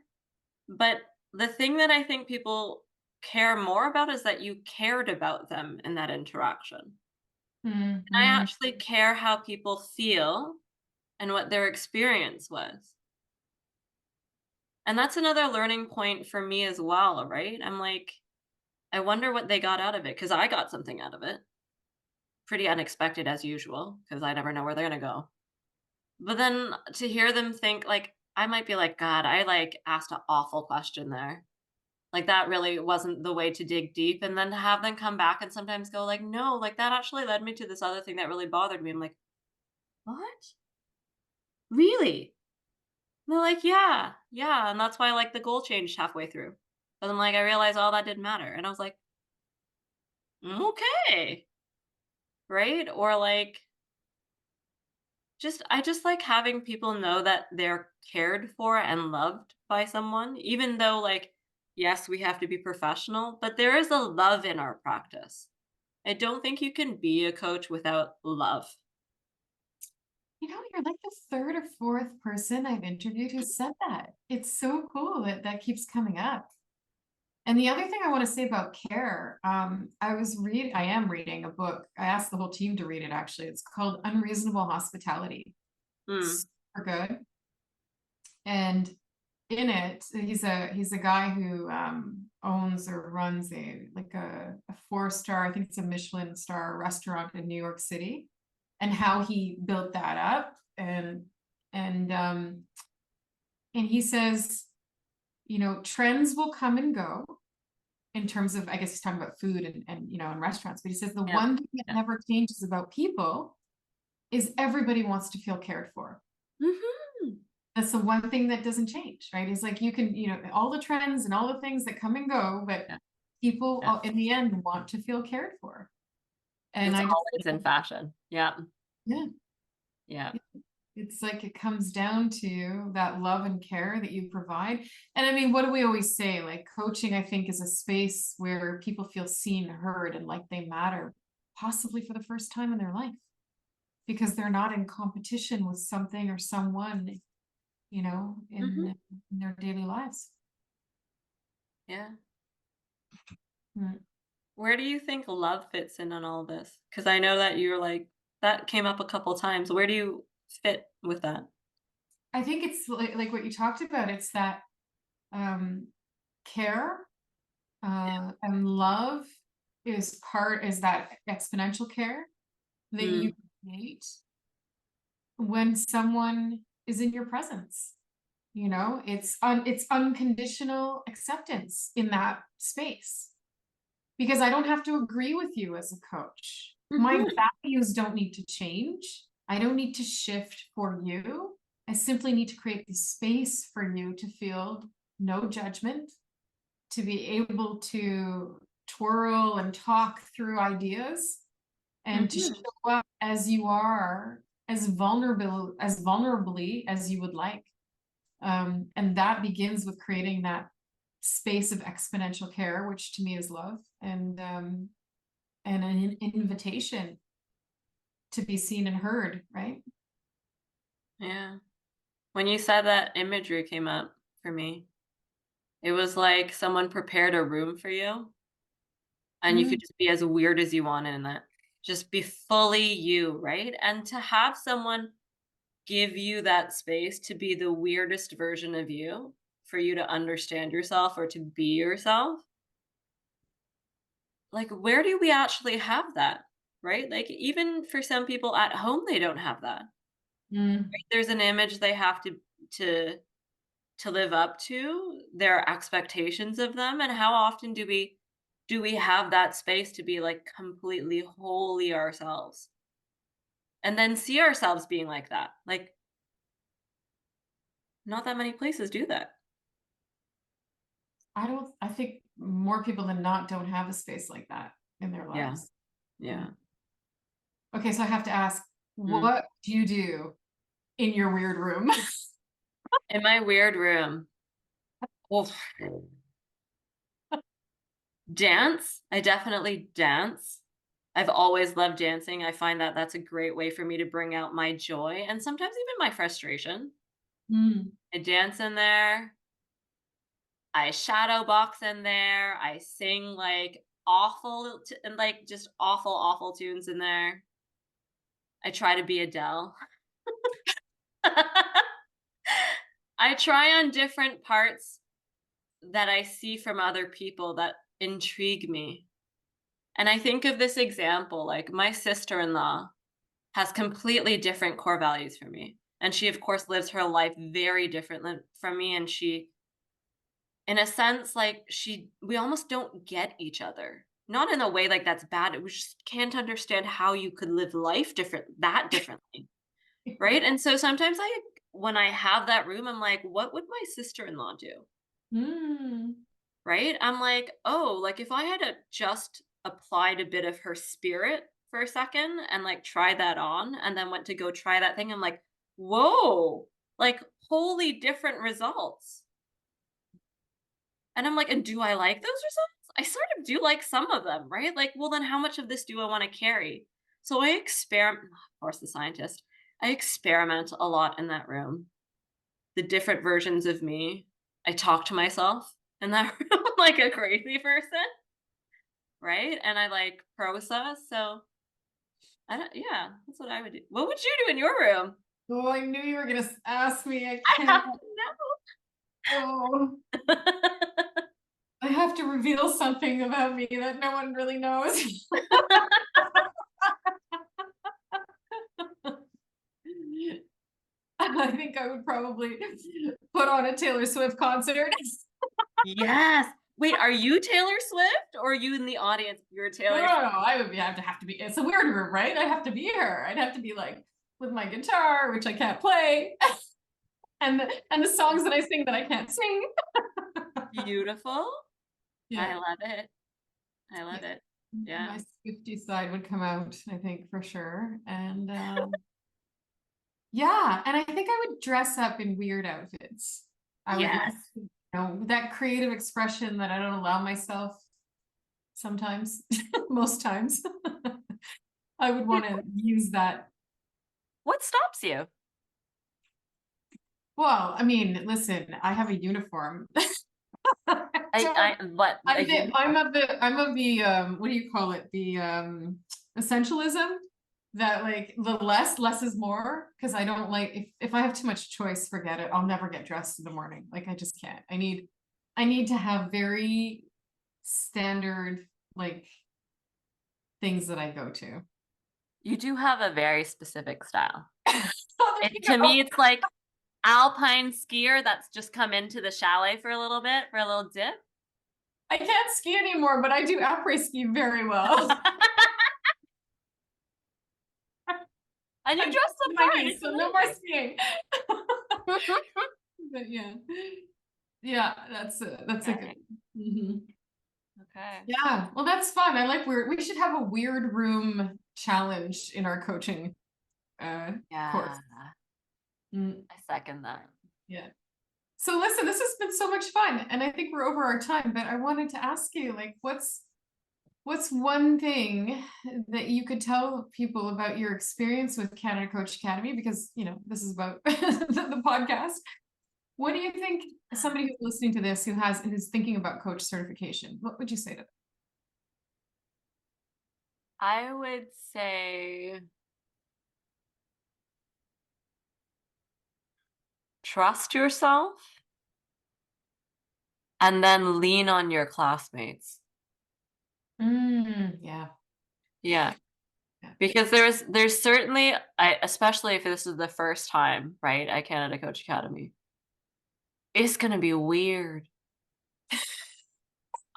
S2: But the thing that I think people care more about is that you cared about them in that interaction. I
S1: Mhm.
S2: actually care how people feel and what their experience was. And that's another learning point for me as well, right? I'm like, I wonder what they got out of it because I got something out of it. Pretty unexpected as usual because I never know where they're going to go. But then to hear them think, like, I might be like, God, I like asked an awful question there. Like, that really wasn't the way to dig deep, and then to have them come back and sometimes go like, "No, like, that actually led me to this other thing that really bothered me." I'm like, "What? Really?" And they're like, "Yeah, yeah." And that's why like the goal changed halfway through. But I'm like, I realized all that didn't matter. And I was like, okay. Right? Or like I just like having people know that they're cared for and loved by someone, even though like, yes, we have to be professional, but there is a love in our practice. I don't think you can be a coach without love.
S1: You're like the third or fourth person I've interviewed who said that. It's so cool that that keeps coming up. And the other thing I want to say about care, I am reading a book. I asked the whole team to read it actually. It's called Unreasonable Hospitality.
S2: Mm,
S1: Super good. And in it, he's a guy who owns or runs a 4-star, I think it's a Michelin star restaurant in New York City, and how he built that up. And and he says, trends will come and go in terms of, I guess he's talking about food and in restaurants, but he says the
S2: yeah.
S1: one thing that
S2: Yeah.
S1: never changes about people is everybody wants to feel cared for.
S2: Mhm.
S1: That's the one thing that doesn't change, right? It's like you can, all the trends and all the things that come and go, but
S2: Yeah.
S1: people
S2: Yeah.
S1: in the end want to feel cared for. And
S2: It's
S1: I just,
S2: always in fashion. Yeah.
S1: yeah,
S2: Yeah.
S1: it's like it comes down to that love and care that you provide. And I mean, what do we always say? Like coaching, I think, is a space where people feel seen, heard, and like they matter, possibly for the first time in their life, because they're not in competition with something or someone,
S2: Mhm.
S1: in their daily lives.
S2: Yeah.
S1: Mm.
S2: Where do you think love fits in on all this? Because I know that you're like that came up a couple times. Where do you fit with that?
S1: I think it's like what you talked about. It's that um, care and love is that exponential care that you
S2: Mm,
S1: create when someone is in your presence. It's unconditional acceptance in that space because I don't have to agree with you as a coach. My
S2: mhm,
S1: values don't need to change. I don't need to shift for you. I simply need to create the space for you to feel no judgment, to be able to twirl and talk through ideas and to
S2: mhm.
S1: show up as you are, as vulnerably as you would like. And that begins with creating that space of exponential care, which to me is love, and an invitation to be seen and heard, right?
S2: Yeah. When you said that, imagery came up for me. It was like someone prepared a room for you, and you could
S1: Mm,
S2: just be as weird as you wanted in that. Just be fully you, right? And to have someone give you that space to be the weirdest version of you, for you to understand yourself or to be yourself, like, where do we actually have that? Right? Like, even for some people at home, they don't have that.
S1: mm.
S2: There's an image they have to to live up to, their expectations of them, and how often do we have that space to be, like, completely wholly ourselves, and then see ourselves being like that? Like, not that many places do that.
S1: I think more people than not don't have a space like that in their
S2: Yeah,
S1: lives. Mm.
S2: yeah.
S1: Okay, so I have to ask,
S2: Mm.
S1: what do you do in your weird room?
S2: In my weird room, well, dance, I definitely dance. I've always loved dancing. I find that that's a great way for me to bring out my joy and sometimes even my frustration.
S1: Mm.
S2: I dance in there. I shadow box in there. I sing like and like just awful, awful tunes in there. I try to be Adele. I try on different parts that I see from other people that intrigue me. And I think of this example, like my sister-in-law has completely different core values from me. And she, of course, lives her life very differently from me. And she, in a sense, like we almost don't get each other. Not in a way like that's bad. We just can't understand how you could live life differently. Right. And so sometimes when I have that room, I'm like, what would my sister-in-law do?
S1: Mm.
S2: Right? I'm like, oh, like if I had to just applied a bit of her spirit for a second and like try that on and then went to go try that thing, I'm like, whoa, like wholly different results. And I'm like, and do I like those results? I sort of do like some of them, right? Like, well, then how much of this do I want to carry? So I experiment, of course, the scientist, I experiment a lot in that room. The different versions of me. I talk to myself in that room like a crazy person, right? And I like process. So I don't, yeah, that's what I would do. What would you do in your room?
S1: Oh, I knew you were gonna ask me. I
S2: I
S1: can't.
S2: have to
S1: Oh,
S2: know.
S1: I have to reveal something about me that no one really knows. I think I would probably put on a Taylor Swift concert.
S2: Yes. Wait, are you Taylor Swift or are you in the audience? You're
S1: No,
S2: Taylor
S1: no,
S2: Swift.
S1: no. I would have to be. It's a weird room, right? I'd have to be her. I'd have to be like with my guitar, which I can't play, and the songs that I sing that I can't sing.
S2: Beautiful. I
S1: Yeah,
S2: love it. I
S1: yeah.
S2: love it. Yeah.
S1: My Swiftie side would come out, I think, for sure. And yeah, and I think I would dress up in weird outfits. I would like,
S2: Yes.
S1: that creative expression that I don't allow myself sometimes, most times. I would want to use that.
S2: What stops you?
S1: Well, I mean, listen, I have a uniform. So
S2: What, a uniform?
S1: I'm of the what do you call it? The essentialism that like the less is more, because I don't like if I have too much choice, forget it. I'll never get dressed in the morning. Like I just can't. I need to have very standard like things that I go to.
S2: You do have a very specific style.
S1: Oh, there you
S2: To
S1: go.
S2: me, it's like alpine skier that's just come into the chalet for a little bit, for a little dip.
S1: I can't ski anymore, but I do après ski very well.
S2: And you
S1: I'm
S2: dress the
S1: on my
S2: part.
S1: knees,
S2: It's
S1: so no more
S2: amazing.
S1: skiing. But yeah. Yeah, that's a good.
S2: Okay.
S1: Mhm.
S2: Okay.
S1: Yeah, well, that's fun. I like we should have a weird room challenge in our coaching
S2: Yeah,
S1: course. Mm,
S2: I second that.
S1: yeah. So listen, this has been so much fun, and I think we're over our time, but I wanted to ask you, like, what's one thing that you could tell people about your experience with Canada Coach Academy? Because, this is about the podcast. What do you think somebody who's listening to this who's thinking about coach certification, what would you say to them?
S2: I would say trust yourself and then lean on your classmates.
S1: Yeah.
S2: Yeah.
S1: Yeah.
S2: Because there's certainly especially if this is the first time, right, at Canada Coach Academy, it's gonna be weird.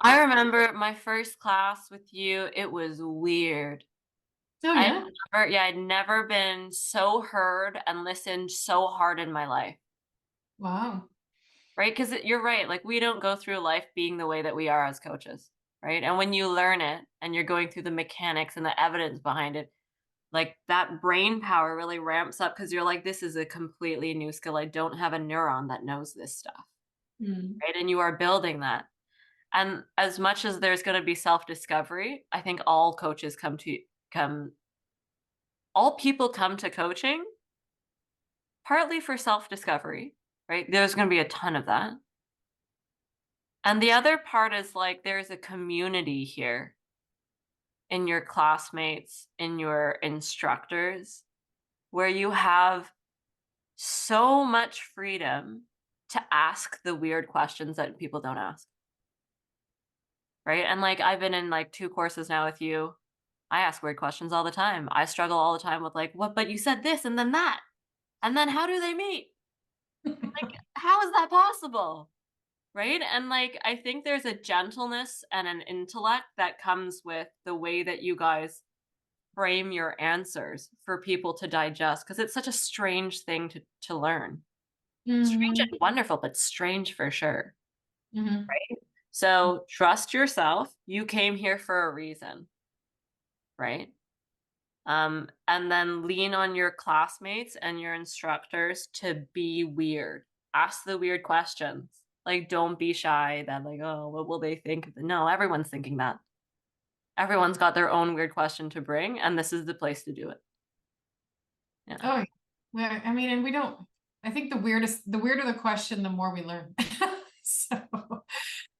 S2: I remember my first class with you, it was weird.
S1: Oh yeah.
S2: I'd never been so heard and listened so hard in my life,
S1: Wow.
S2: right? Because you're right, like we don't go through life being the way that we are as coaches, right? And when you learn it and you're going through the mechanics and the evidence behind it, like that brain power really ramps up because you're like, this is a completely new skill. I don't have a neuron that knows this stuff,
S1: Mm.
S2: right? And you are building that. And as much as there's going to be self-discovery, I think come all people come to coaching partly for self-discovery, right? There's going to be a ton of that. And the other part is like there's a community here in your classmates, in your instructors, where you have so much freedom to ask the weird questions that people don't ask. Right? And like I've been in like 2 courses now with you. I ask weird questions all the time. I struggle all the time with like, what, but you said this and then that. And then how do they meet? Like, how is that possible? Right? And like I think there's a gentleness and an intellect that comes with the way that you guys frame your answers for people to digest because it's such a strange thing to learn. Strange
S1: Mhm.
S2: and wonderful, but strange for sure.
S1: Mhm.
S2: So trust yourself. You came here for a reason, right? And then lean on your classmates and your instructors to be weird. Ask the weird questions. Like, don't be shy that, like, oh, what will they think? No, everyone's thinking that. Everyone's got their own weird question to bring, and this is the place to do it. Yeah.
S1: Oh, yeah. Well, I mean, and we don't, I think the weirder the question, the more we learn. So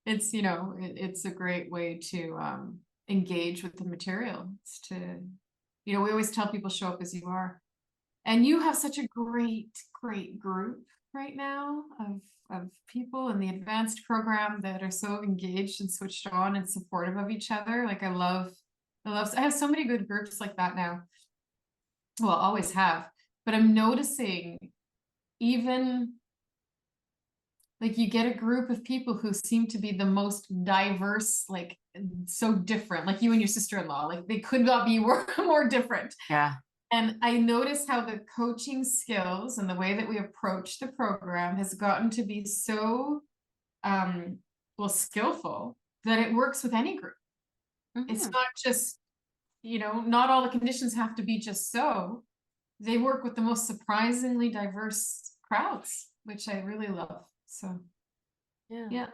S1: it's, it's a great way to engage with the material. It's to, we always tell people show up as you are. And you have such a great, great group right now of people in the advanced program that are so engaged and switched on and supportive of each other. Like I have so many good groups like that now. Well, always have, but I'm noticing even like you get a group of people who seem to be the most diverse, like so different, like you and your sister-in-law, like they could not be more different.
S2: Yeah.
S1: And I notice how the coaching skills and the way that we approach the program has gotten to be so skillful that it works with any group. It's
S2: Mhm.
S1: not just, not all the conditions have to be just so. They work with the most surprisingly diverse crowds, which I really love. So
S2: Yeah.
S1: yeah.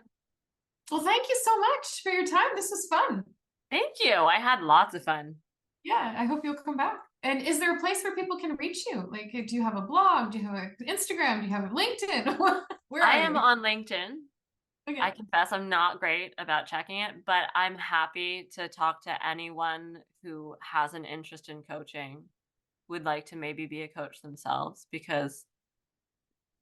S1: Well, thank you so much for your time. This was fun.
S2: Thank you. I had lots of fun.
S1: Yeah, I hope you'll come back. And is there a place where people can reach you? Like, do you have a blog? Do you have an Instagram? Do you have a LinkedIn? Where
S2: I
S1: are
S2: am
S1: you?
S2: on LinkedIn. I
S1: Okay.
S2: confess I'm not great about checking it, but I'm happy to talk to anyone who has an interest in coaching, would like to maybe be a coach themselves, because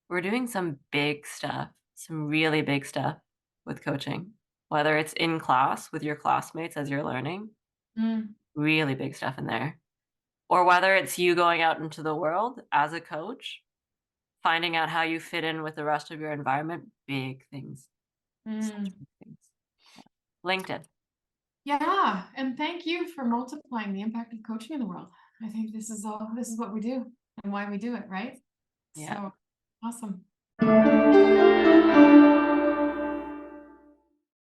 S2: we're doing some big stuff, some really big stuff with coaching, whether it's in class with your classmates as you're learning,
S1: Mm,
S2: really big stuff in there, or whether it's you going out into the world as a coach, finding out how you fit in with the rest of your environment, big things, such
S1: mm.
S2: big things. LinkedIn.
S1: Yeah, and thank you for multiplying the impact of coaching in the world. I think this is what we do and why we do it, right?
S2: Yeah.
S1: So awesome.